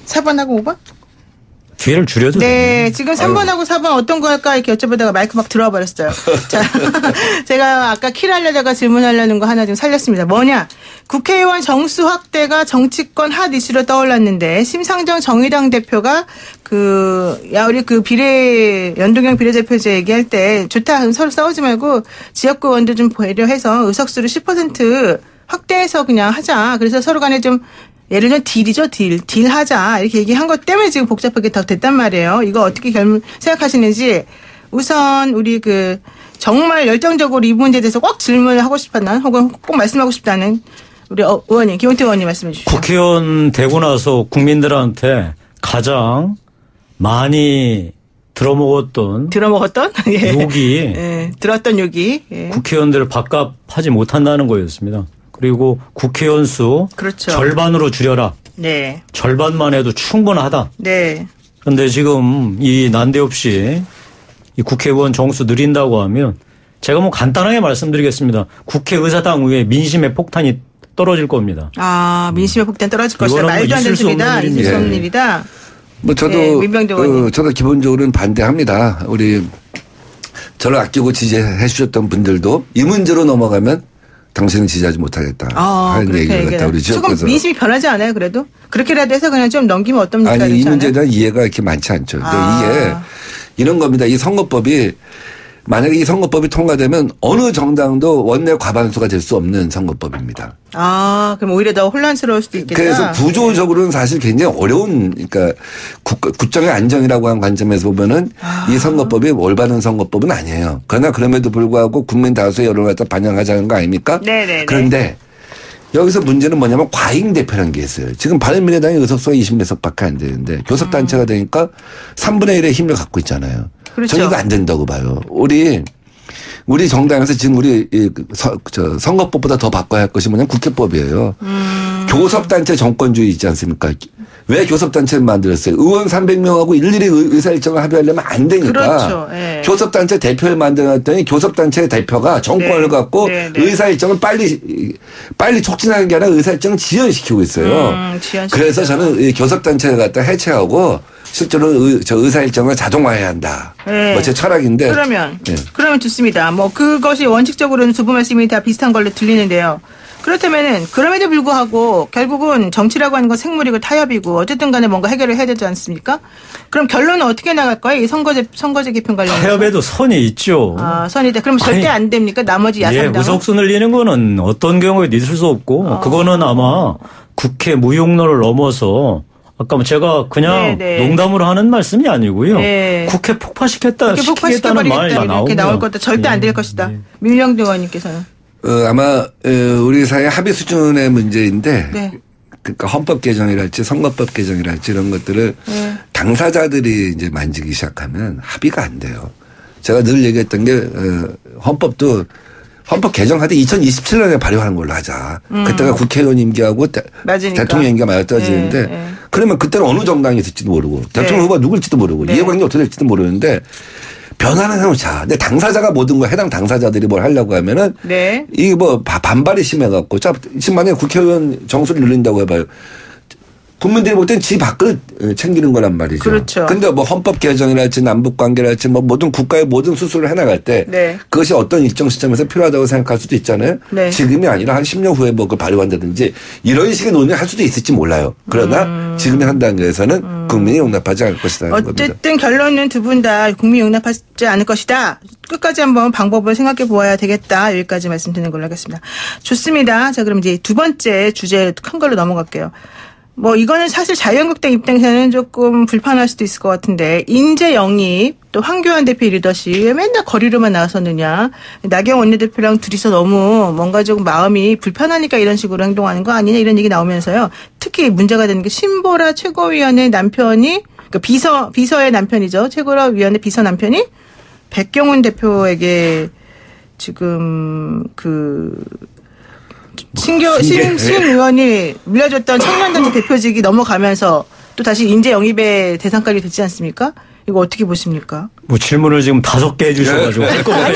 4번하고 5번? 기회를 줄여도 네, 지금 3번하고 4번 어떤 거 할까 이렇게 여쭤보다가 마이크 막 들어와 버렸어요. 자, 제가 아까 킬하려다가 질문하려는 거 하나 좀 살렸습니다. 뭐냐? 국회의원 정수 확대가 정치권 핫 이슈로 떠올랐는데 심상정 정의당 대표가 우리 연동형 비례대표제 얘기할 때 좋다. 서로 싸우지 말고 지역구 의원도 좀 배려해서 의석수를 10% 확대해서 그냥 하자. 그래서 서로 간에 좀 예를 들면 딜이죠, 딜하자. 이렇게 얘기한 것 때문에 지금 복잡하게 더 됐단 말이에요. 이거 어떻게 생각하시는지 우선 우리 정말 열정적으로 이 문제에 대해서 꼭 질문을 하고 싶었나 혹은 꼭 말씀하고 싶다는 우리 의원님, 김용태 의원님 말씀해 주시죠. 국회의원 되고 나서 국민들한테 가장 많이 들어먹었던 예. 욕이 예. 들었던 욕이 예. 국회의원들을 밥값하지 못한다는 거였습니다. 그리고 국회의원 수 그렇죠. 절반으로 줄여라. 네. 절반만 해도 충분하다. 네. 그런데 지금 이 난데없이 이 국회의원 정수 늘린다고 하면 제가 간단하게 말씀드리겠습니다. 국회의사당 의회 민심의 폭탄이 떨어질 겁니다. 아, 민심의 폭탄 떨어질 것이다. 말도 안 되는 소리다. 있을 수 없는 일이다. 저도 기본적으로는 반대합니다. 우리 저를 아끼고 지지해 주셨던 분들도 이 문제로 넘어가면 당신은 지지하지 못하겠다 하는 얘기를 갖다 우리 지역에서. 조금 민심이 변하지 않아요, 그래도? 그렇게라도 해서 그냥 좀 넘기면 어떻습니까? 아니, 이 문제에 대한 이해가 이렇게 많지 않죠. 근데 이게 이런 겁니다. 이 선거법이 만약에 이 선거법이 통과되면 어느 정당도 원내 과반수가 될 수 없는 선거법입니다. 그럼 오히려 더 혼란스러울 수도 있겠다. 그래서 구조적으로는 사실 굉장히 어려운, 그러니까 국정의 안정이라고 하는 관점에서 보면은 이 선거법이 올바른 선거법은 아니에요. 그러나 그럼에도 불구하고 국민 다수의 여론을 갖다 반영하자는 거 아닙니까? 네네. 그런데 여기서 문제는 뭐냐면 과잉 대표라는 게 있어요. 지금 바른미래당의 의석수가 20몇 석밖에 안 되는데 교섭단체가 되니까 3분의 1의 힘을 갖고 있잖아요. 그렇죠. 저는 이거 안 된다고 봐요. 우리 정당에서 지금 선거법보다 더 바꿔야 할 것이 뭐냐면 국회법이에요. 교섭단체 정권주의 있지 않습니까? 왜 교섭단체를 만들었어요? 의원 300명하고 일일이 의사일정을 합의하려면 안 되니까. 그렇죠. 네. 교섭단체 대표를 만들었더니 교섭단체 대표가 정권을 갖고 의사일정을 빨리 촉진하는 게 아니라 의사일정을 지연시키고 있어요. 그래서 저는 교섭단체를 갖다 해체하고 실제로 의사일정을 자동화해야 한다. 네. 제 철학인데. 그러면 좋습니다. 그것이 원칙적으로는 두 분 말씀이 다 비슷한 걸로 들리는데요. 그렇다면은 그럼에도 불구하고 결국은 정치라고 하는 건 생물이고 타협이고 어쨌든 간에 뭔가 해결을 해야 되지 않습니까? 그럼 결론은 어떻게 나갈 거예요? 이 선거제 개편 관련해서. 타협에도 선이 있죠. 선이다. 그럼 절대 안 됩니까? 나머지 야당은. 의석수 늘리는 거는 어떤 경우에도 있을 수 없고 그거는 아마 국회 무용론을 넘어서 아까 제가 그냥 농담으로 하는 말씀이 아니고요. 국회 폭파시키겠다는 말이 이렇게 나올 것도 절대 안 될 것이다. 민명도 의원님께서는. 아마 우리 사회 합의 수준의 문제인데 그러니까 헌법 개정이랄지 선거법 개정이랄지 이런 것들을 당사자들이 이제 만지기 시작하면 합의가 안 돼요. 제가 늘 얘기했던 게 헌법 개정할 때 2027년에 발효하는 걸로 하자. 그때가 국회의원 임기하고 대통령 임기가 맞아떨어지는데 그러면 그때는 어느 정당이 있을지도 모르고 대통령 후보가 누굴지도 모르고 이해관계 어떻게 될지도 모르는데 변화는 해놓자. 근데 당사자가 모든 거 해당 당사자들이 뭘 하려고 하면은 이게 반발이 심해갖고 지금 만약에 국회의원 정수를 늘린다고 해봐요. 국민들이 볼 땐 지 밥그릇 챙기는 거란 말이죠. 그렇죠. 근데 헌법 개정이랄지 남북 관계랄지 모든 국가의 모든 수술을 해나갈 때 그것이 어떤 일정 시점에서 필요하다고 생각할 수도 있잖아요. 지금이 아니라 한 10년 후에 그걸 발효한다든지 이런 식의 논의를 할 수도 있을지 몰라요. 그러나 지금의 한 단계에서는 국민이 용납하지 않을 것이다. 어쨌든 결론은 두 분 다 국민이 용납하지 않을 것이다. 끝까지 한번 방법을 생각해 보아야 되겠다. 여기까지 말씀드리는 걸로 하겠습니다. 좋습니다. 자, 그럼 이제 두 번째 주제 큰 걸로 넘어갈게요. 이거는 사실 자유한국당 입장에서는 조금 불편할 수도 있을 것 같은데, 인재 영입, 또 황교안 대표 리더십, 왜 맨날 거리로만 나섰느냐. 나경원 원내대표랑 둘이서 너무 뭔가 조금 마음이 불편하니까 이런 식으로 행동하는 거 아니냐, 이런 얘기 나오면서요. 특히 문제가 되는 게 신보라 최고위원의 남편이, 그러니까 비서의 남편이죠. 최고위원의 비서 남편이 백경훈 대표에게 지금 신 의원이 물려줬던 청년단체 대표직이 넘어가면서 또 다시 인재 영입의 대상까지 됐지 않습니까? 이거 어떻게 보십니까? 뭐 질문을 지금 5개 해주셔가지고. 아니.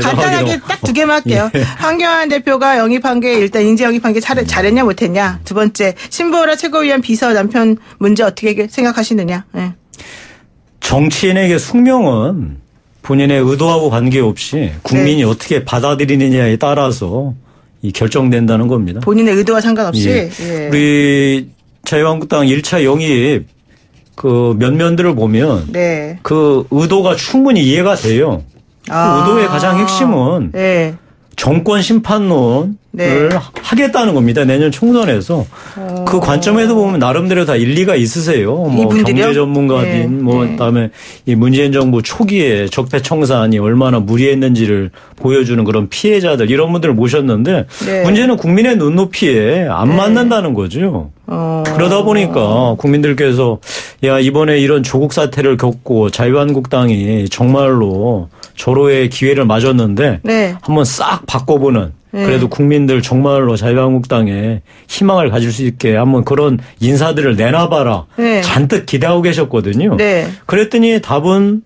간단하게 딱 2개만 할게요. 예. 황교안 대표가 영입한 게 일단 인재 영입한 게 잘했냐 못했냐. 두 번째 신보라 최고위원 비서 남편 문제 어떻게 생각하시느냐. 네. 정치인에게 숙명은 본인의 의도하고 관계없이 국민이 네. 어떻게 받아들이느냐에 따라서 이 결정된다는 겁니다. 본인의 의도와 상관없이. 예. 예. 우리 자유한국당 1차 영입 그 면면들을 보면 네. 그 의도가 충분히 이해가 돼요. 그 의도의 가장 핵심은 네. 정권 심판론을 네. 하겠다는 겁니다. 내년 총선에서. 그 관점에서 보면 나름대로 다 일리가 있으세요. 뭐 경제 전문가든 네. 뭐 그다음에 이 문재인 정부 초기에 적폐청산이 얼마나 무리했는지를 보여주는 그런 피해자들 이런 분들을 모셨는데 네. 문제는 국민의 눈높이에 안 맞는다는 거죠. 그러다 보니까 국민들께서 야 이번에 이런 조국 사태를 겪고 자유한국당이 정말로 절호의 기회를 맞았는데 네. 한번 싹 바꿔보는 그래도 국민들 정말로 자유한국당에 희망을 가질 수 있게 한번 그런 인사들을 내놔봐라. 네. 잔뜩 기대하고 계셨거든요. 네. 그랬더니 답은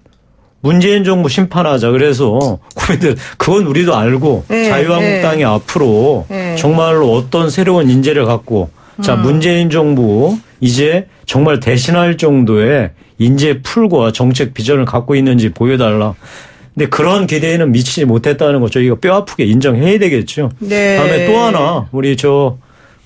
문재인 정부 심판하자. 그래서 국민들 그건 우리도 알고 네. 자유한국당이 네. 앞으로 네. 정말로 어떤 새로운 인재를 갖고 자 문재인 정부 이제 정말 대신할 정도의 인재 풀과 정책 비전을 갖고 있는지 보여달라. 근데 그런 기대에는 미치지 못했다는 거 저희가 뼈아프게 인정해야 되겠죠. 네. 다음에 또 하나 우리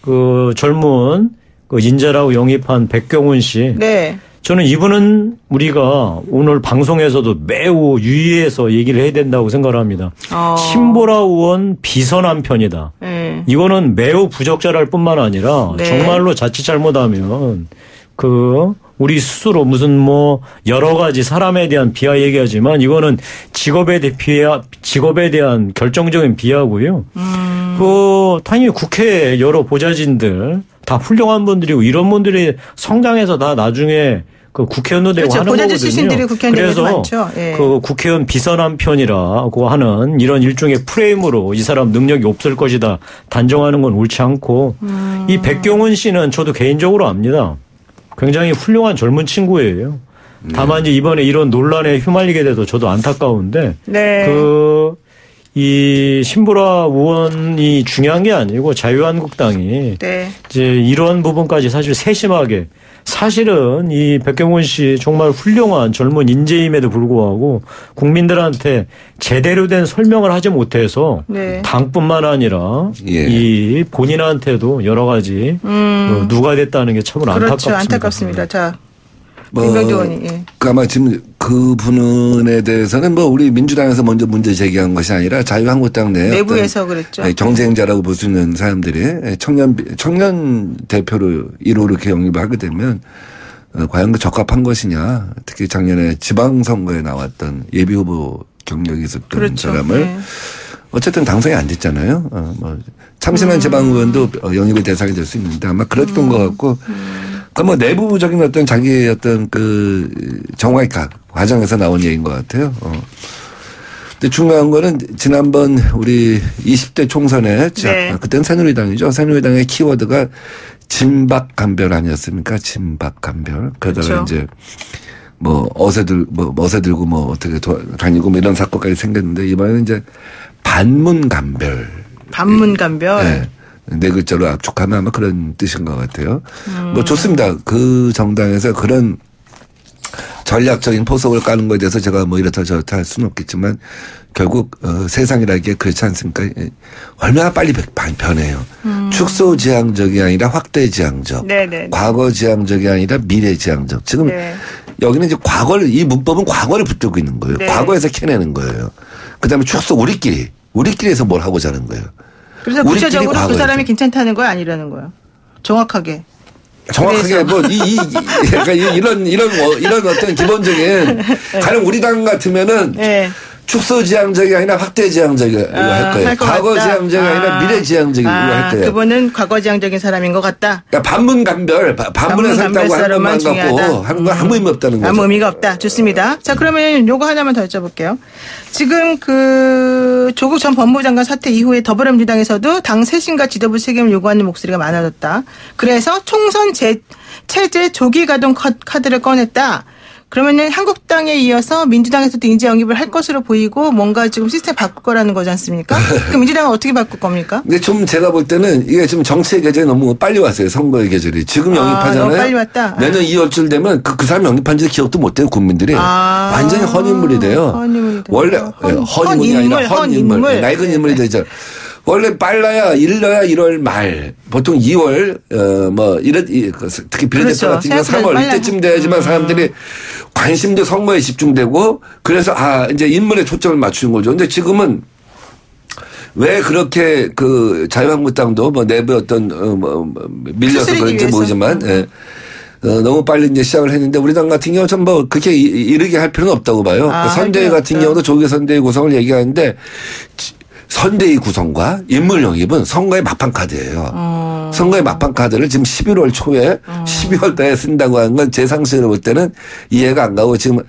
그 젊은 그 인재라고 영입한 백경훈 씨. 네. 저는 이분은 우리가 오늘 방송에서도 매우 유의해서 얘기를 해야 된다고 생각을 합니다. 신보라 의원 비서 남편이다. 네. 이거는 매우 부적절할 뿐만 아니라 네. 정말로 자칫 잘못하면 우리 스스로 무슨 뭐 여러 가지 사람에 대한 비하 얘기하지만 이거는 직업에 대한 결정적인 비하고요. 당연히 국회 여러 보좌진들 다 훌륭한 분들이고 이런 분들이 성장해서 다 나중에 그 국회의원도 되고 그렇죠. 하는 보좌진 거거든요. 출신들이 국회의원 되고 많죠. 예. 그 국회의원 비서 남편이라고 하는 이런 일종의 프레임으로 이 사람 능력이 없을 것이다 단정하는 건 옳지 않고 이 백경훈 씨는 저도 개인적으로 압니다. 굉장히 훌륭한 젊은 친구예요. 다만 이제 이번에 이런 논란에 휘말리게 돼서 저도 안타까운데 네. 이 신보라 의원이 중요한 게 아니고 자유한국당이 네. 이제 이런 부분까지 사실 세심하게 사실은 이 백경훈 씨 정말 훌륭한 젊은 인재임에도 불구하고 국민들한테 제대로 된 설명을 하지 못해서 네. 당뿐만 아니라 예. 이 본인한테도 여러 가지 누가 됐다는 게 참으로 그렇죠. 안타깝습니다. 자. 김병주 의원이. 예. 아마 지금 그 부분에 대해서는 우리 민주당에서 먼저 문제 제기한 것이 아니라 자유한국당 내부에서 그랬죠. 경쟁자라고 볼 수 있는 사람들이 청년 대표로 1호 이렇게 영입을 하게 되면 과연 적합한 것이냐. 특히 작년에 지방선거에 나왔던 예비후보 경력이 있었던 그렇죠. 사람을 네. 어쨌든 당선이 안 됐잖아요. 참신한 지방의원도 영입의 대상이 될 수 있는데 아마 그랬던 것 같고 내부적인 어떤 자기의 어떤 정화의 과정에서 나온 얘기인 것 같아요. 근데 중요한 거는 지난번 우리 20대 총선에 네. 그때는 새누리당이죠. 새누리당의 키워드가 진박간별 아니었습니까? 진박간별. 그러다가 그렇죠. 이제 어세들고 어떻게 다니고 이런 사건까지 생겼는데 이번에는 이제 반문간별. 반문간별. 네. 네 글자로 압축하면 아마 그런 뜻인 것 같아요. 좋습니다. 그 정당에서 그런 전략적인 포석을 까는 것에 대해서 제가 이렇다 저렇다 할 수는 없겠지만 결국 세상이라는 게 그렇지 않습니까? 얼마나 빨리 변해요. 축소지향적이 아니라 확대지향적. 네네. 과거지향적이 아니라 미래지향적. 지금 네. 여기는 이제 이 문법은 과거를 붙들고 있는 거예요. 네. 과거에서 캐내는 거예요. 그다음에 축소 우리끼리에서 뭘 하고자 하는 거예요. 그래서 구체적으로 그 사람이 괜찮다는 거 아니라는 거예요. 정확하게 이런 어떤 기본적인 가령 우리 당 같으면은 네. 축소지향적이 아니라 확대지향적이라고 할 거예요. 과거지향적이 아니라 미래지향적이라고 할 거예요. 그분은 과거지향적인 사람인 것 같다. 그러니까 반문간별, 반문해서 했다고 하는 것만 갖고 하는 건 아무 의미 없다는 거죠. 아무 의미가 없다. 좋습니다. 자, 그러면 요거 하나만 더 여쭤볼게요. 지금 조국 전 법무장관 사태 이후에 더불어민주당에서도 당 쇄신과 지도부 책임을 요구하는 목소리가 많아졌다. 그래서 총선 체제 조기 가동 카드를 꺼냈다. 그러면은 한국당에 이어서 민주당에서도 인재 영입을 할 것으로 보이고 뭔가 지금 시스템 바꿀 거라는 거지 않습니까? 그럼 민주당은 어떻게 바꿀 겁니까? 근데 좀 제가 볼 때는 이게 지금 정치의 계절이 너무 빨리 왔어요. 선거의 계절이. 지금 영입하잖아요. 너무 빨리 왔다. 내년 2월쯤 되면 그 사람 영입한 지 기억도 못 해요. 국민들이. 완전히 헌인물이 돼요. 원래 헌인물이 아니라 헌인물. 낡은 인물이 되죠. 원래 빨라야 1월 말, 보통 2월, 특히 비례대표 같은 경우는 3월 이때쯤 돼야지만 사람들이 관심도 선거에 집중되고 그래서 이제 인물에 초점을 맞추는 거죠. 근데 지금은 왜 그렇게 자유한국당도 내부의 어떤, 밀려서 그런지 모르지만, 너무 빨리 이제 시작을 했는데 우리 당 같은 경우 좀 그렇게 이르게 할 필요는 없다고 봐요. 선대위 같은 경우도 조기 선대위 구성을 얘기하는데 선대위 구성과 인물 영입은 선거의 막판 카드예요. 선거의 막판 카드를 지금 11월 초에 12월 달에 쓴다고 하는 건 제 상식으로 볼 때는 이해가 안 가고 지금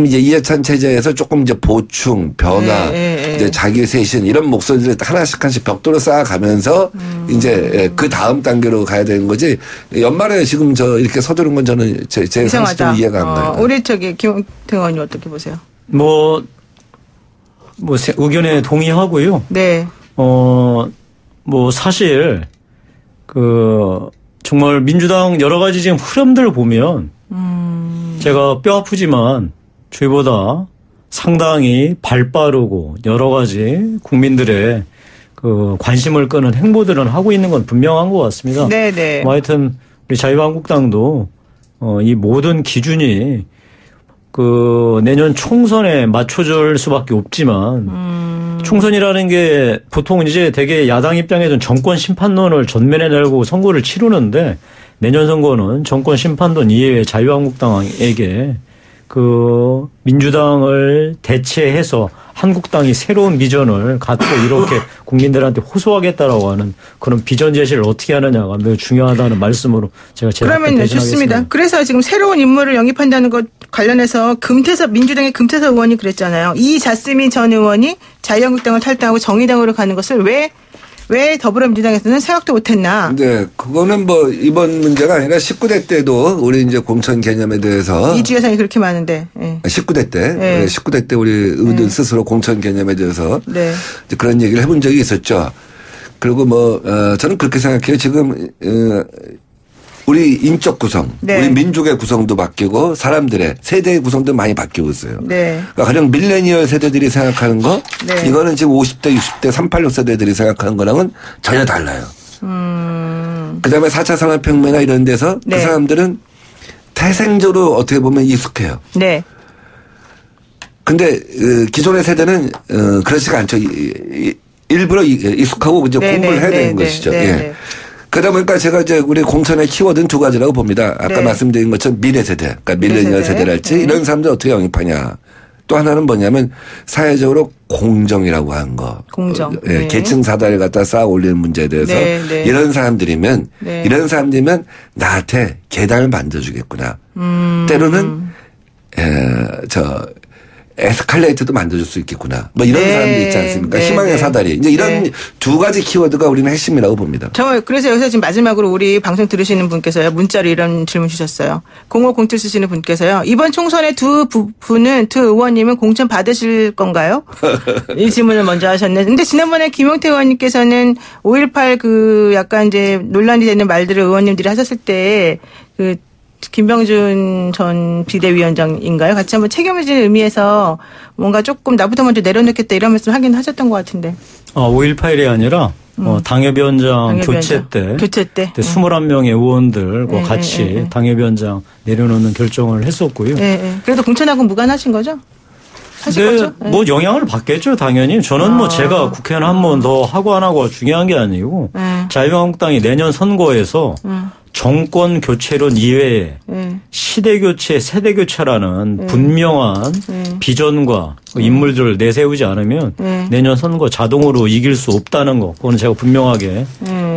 이제 이해찬 체제에서 조금 이제 보충, 변화, 이제 자기 쇄신 이런 목소리를 하나씩 벽돌로 쌓아가면서 이제 그 다음 단계로 가야 되는 거지. 연말에 지금 이렇게 서두른 건 저는 제 상식으로 이해가 안 가요. 우리 김용태 의원님 어떻게 보세요? 의견에 동의하고요. 네. 사실, 정말 민주당 여러 가지 지금 흐름들을 보면, 제가 뼈 아프지만, 저희보다 상당히 발 빠르고, 여러 가지 국민들의 관심을 끄는 행보들은 하고 있는 건 분명한 것 같습니다. 네네. 하여튼, 우리 자유한국당도, 이 모든 기준이 내년 총선에 맞춰줄 수밖에 없지만, 총선이라는 게 보통 이제 되게 야당 입장에서는 정권 심판론을 전면에 내고 선거를 치르는데, 내년 선거는 정권 심판론 이외에 자유한국당에게 민주당을 대체해서 한국당이 새로운 비전을 갖고 이렇게 국민들한테 호소하겠다라고 하는 그런 비전 제시를 어떻게 하느냐가 매우 중요하다는 말씀으로 제가 그러면 좋습니다. 그래서 지금 새로운 인물을 영입한다는 것 관련해서 민주당의 금태섭 의원이 그랬잖아요. 이자스민 전 의원이 자유한국당을 탈당하고 정의당으로 가는 것을 왜 더불어민주당에서는 생각도 못했나? 네, 그거는 이번 문제가 아니라 19대 때도 우리 이제 공천 개념에 대해서 이주 예산이 그렇게 많은데. 네. 19대 때, 네. 19대 때 우리 의원들 스스로 공천 개념에 대해서 네. 그런 얘기를 해본 적이 있었죠. 그리고 저는 그렇게 생각해요. 지금 우리 인적 구성, 네. 우리 민족의 구성도 바뀌고 사람들의 세대의 구성도 많이 바뀌고 있어요. 네. 그러니까 가령 밀레니얼 세대들이 생각하는 거, 네.386 이거는 지금 50대, 60대, 386 세대들이 생각하는 거랑은 전혀 달라요. 그다음에 4차 산업혁명이나 이런 데서 네. 그 사람들은 태생적으로 어떻게 보면 익숙해요. 네. 근데 기존의 세대는 그렇지가 않죠. 일부러 익숙하고 이제 공부를 해야 되는 것이죠. 네. 예. 그러다 보니까 제가 이제 우리 공천의 키워드는 두 가지라고 봅니다. 아까 네. 말씀드린 것처럼 미래 세대, 그러니까 밀레니얼 세대랄지 이런 사람들 어떻게 영입하냐. 또 하나는 뭐냐면 사회적으로 공정이라고 하는 거. 공정. 네. 계층 사다리를 갖다 쌓아 올리는 문제에 대해서 이런 사람들이면 나한테 계단을 만들어주겠구나. 때로는 에스컬레이터도 만들어줄 수 있겠구나. 이런 사람도 있지 않습니까? 희망의 사다리. 이제 이런 두 가지 키워드가 우리는 핵심이라고 봅니다. 그래서 여기서 지금 마지막으로 우리 방송 들으시는 분께서요, 문자로 이런 질문 주셨어요. 0507 쓰시는 분께서요, 이번 총선의 두 의원님은 공천 받으실 건가요? 이 질문을 먼저 하셨네. 근데 지난번에 김용태 의원님께서는 5.18 약간 이제 논란이 되는 말들을 의원님들이 하셨을 때 김병준 전 비대위원장인가요? 같이 한번 책임을 지는 의미에서 뭔가 조금 나부터 먼저 내려놓겠다 이런 말씀 하긴 하셨던 것 같은데. 5.18이 아니라 당협위원장 교체 때 21명의 의원들과 같이 당협위원장 내려놓는 결정을 했었고요. 그래도 공천하고 무관하신 거죠? 네, 영향을 받겠죠, 당연히. 저는 제가 국회의원 한 번 더 하고 안 하고가 중요한 게 아니고 자유한국당이 내년 선거에서 정권 교체론 이외에 시대 교체, 세대 교체라는 분명한 비전과 인물들을 내세우지 않으면 내년 선거 자동으로 이길 수 없다는 거, 그건 제가 분명하게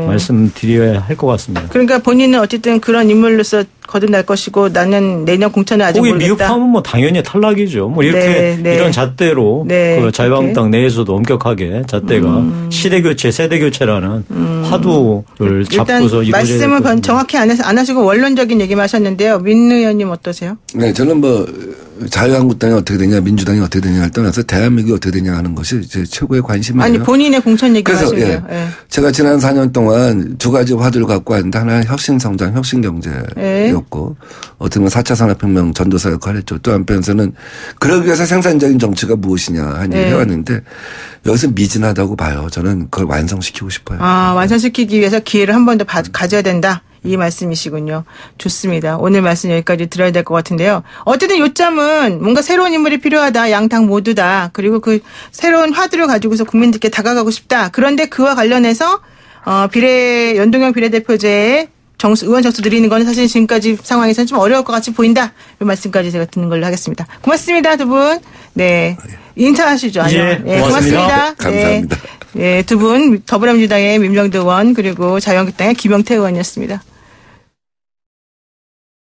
말씀드려야 할 것 같습니다. 그러니까 본인은 어쨌든 그런 인물로서 거듭날 것이고 나는 내년 공천을 아직 거기 모르겠다. 미흡하면 뭐 당연히 탈락이죠. 뭐 이렇게 이런 잣대로 그 자유한국당 내에서도 엄격하게 잣대가 시대 교체, 세대 교체라는 화두를 잡고서 일단 말씀을 정확히 안 하시고 원론적인 얘기만 하셨는데요. 민 의원님 어떠세요? 네, 저는 뭐 자유한국당이 어떻게 되냐, 민주당이 어떻게 되냐를 떠나서 대한민국이 어떻게 되냐 하는 것이 제 최고의 관심이에요. 아니 본인의 공천 얘기를 하시고요. 예. 제가 지난 4년 동안 두 가지 화두를 갖고 왔는데 하나는 혁신성장, 혁신경제였고 어떻게 보면 4차 산업혁명 전도사 역할을 했죠. 또 한편에서는 그러기 위해서 생산적인 정치가 무엇이냐 한 얘기를 해왔는데 여기서 미진하다고 봐요. 저는 그걸 완성시키고 싶어요. 아, 완성시키기 위해서 기회를 한 번 더 가져야 된다. 이 말씀이시군요. 좋습니다. 오늘 말씀 여기까지 들어야 될 것 같은데요. 어쨌든 요점은 뭔가 새로운 인물이 필요하다. 양당 모두 다. 그리고 그 새로운 화두를 가지고서 국민들께 다가가고 싶다. 그런데 그와 관련해서 연동형 비례대표제의 의원 정수 늘리는 건 사실 지금까지 상황에서는 좀 어려울 것 같이 보인다. 이 말씀까지 제가 듣는 걸로 하겠습니다. 고맙습니다, 두 분. 네. 인사하시죠. 예, 고맙습니다. 감사합니다. 네, 두 분 더불어민주당의 민병두 의원 그리고 자유한국당의 김영태 의원이었습니다.